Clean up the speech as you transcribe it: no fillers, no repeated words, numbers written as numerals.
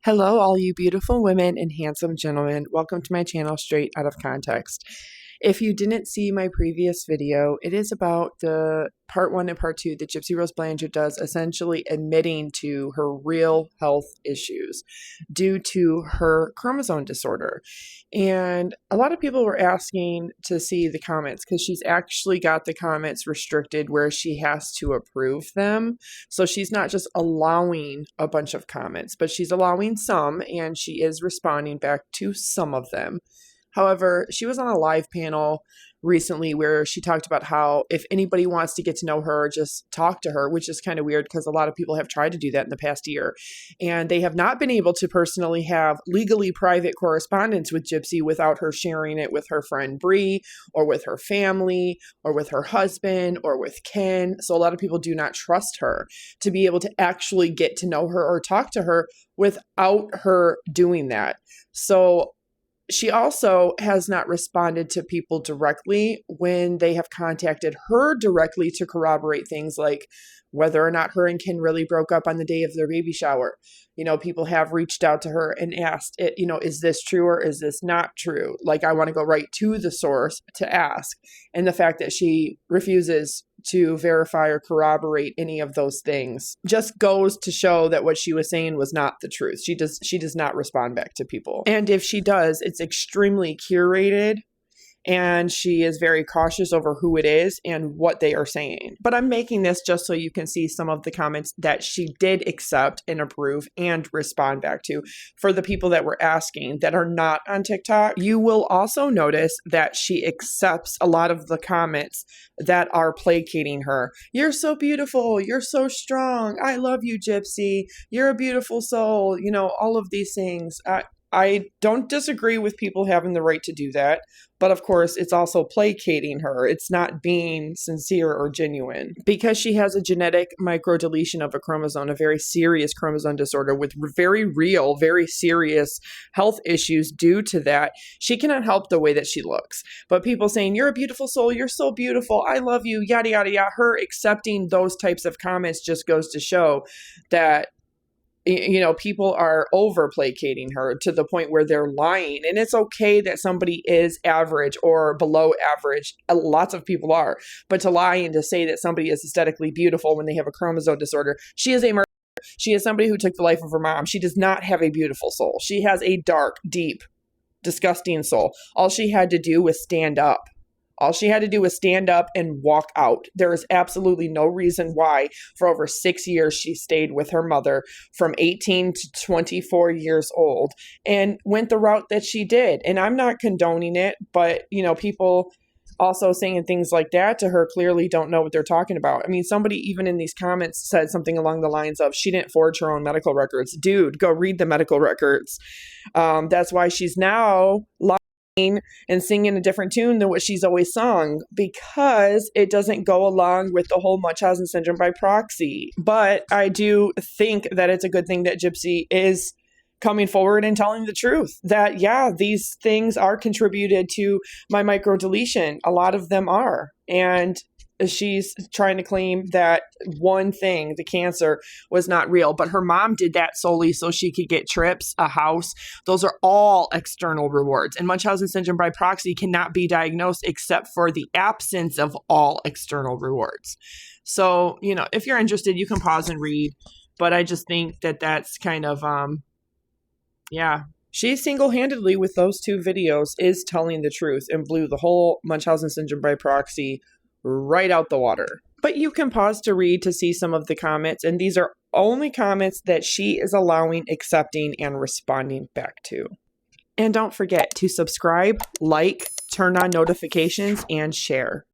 Hello, all you beautiful women and handsome gentlemen. Welcome to my channel, Straight Out of Context. If you didn't see my previous video, it is about the part 1 and part 2 that Gypsy Rose Blanchard does, essentially admitting to her real health issues due to her chromosome disorder. And a lot of people were asking to see the comments because she's actually got the comments restricted where she has to approve them. So she's not just allowing a bunch of comments, but she's allowing some, and she is responding back to some of them. However, she was on a live panel recently where she talked about how if anybody wants to get to know her, just talk to her, which is kind of weird because a lot of people have tried to do that in the past year. And they have not been able to personally have legally private correspondence with Gypsy without her sharing it with her friend Bree or with her family or with her husband or with Ken. So a lot of people do not trust her to be able to actually get to know her or talk to her without her doing that. So she also has not responded to people directly when they have contacted her directly to corroborate things like whether or not her and Ken really broke up on the day of their baby shower. People have reached out to her and asked, is this true or is this not true? Like, I want to go right to the source to ask. And the fact that she refuses to verify or corroborate any of those things just goes to show that what she was saying was not the truth. She does not respond back to people. And if she does, it's extremely curated. And she is very cautious over who it is and what they are saying. But I'm making this just so you can see some of the comments that she did accept and approve and respond back to. For the people that were asking that are not on TikTok, you will also notice that she accepts a lot of the comments that are placating her. You're so beautiful. You're so strong. I love you, Gypsy. You're a beautiful soul. All of these things. I don't disagree with people having the right to do that, but of course it's also placating her. It's not being sincere or genuine. Because she has a genetic microdeletion of a chromosome, a very serious chromosome disorder with very real, very serious health issues due to that, she cannot help the way that she looks. But people saying, you're a beautiful soul, you're so beautiful, I love you, yada, yada, yada, her accepting those types of comments just goes to show that people are over placating her to the point where they're lying. And it's okay that somebody is average or below average. Lots of people are. But to lie and to say that somebody is aesthetically beautiful when they have a chromosome disorder, she is a murderer. She is somebody who took the life of her mom. She does not have a beautiful soul. She has a dark, deep, disgusting soul. All she had to do was stand up. All she had to do was stand up and walk out. There is absolutely no reason why for over 6 years she stayed with her mother from 18 to 24 years old and went the route that she did. And I'm not condoning it, but, people also saying things like that to her clearly don't know what they're talking about. I mean, somebody even in these comments said something along the lines of, she didn't forge her own medical records. Dude, go read the medical records. That's why she's now and singing a different tune than what she's always sung, because it doesn't go along with the whole Munchausen syndrome by proxy. But I do think that it's a good thing that Gypsy is coming forward and telling the truth that, yeah, these things are contributed to my microdeletion. A lot of them are. And she's trying to claim that one thing, the cancer, was not real, but her mom did that solely so she could get trips, a house. Those are all external rewards. And Munchausen syndrome by proxy cannot be diagnosed except for the absence of all external rewards. So, if you're interested, you can pause and read. But I just think that that's kind of, she single-handedly with those 2 videos is telling the truth and blew the whole Munchausen syndrome by proxy right out the water. But you can pause to read to see some of the comments, and these are only comments that she is allowing, accepting, and responding back to. And don't forget to subscribe, like, turn on notifications, and share.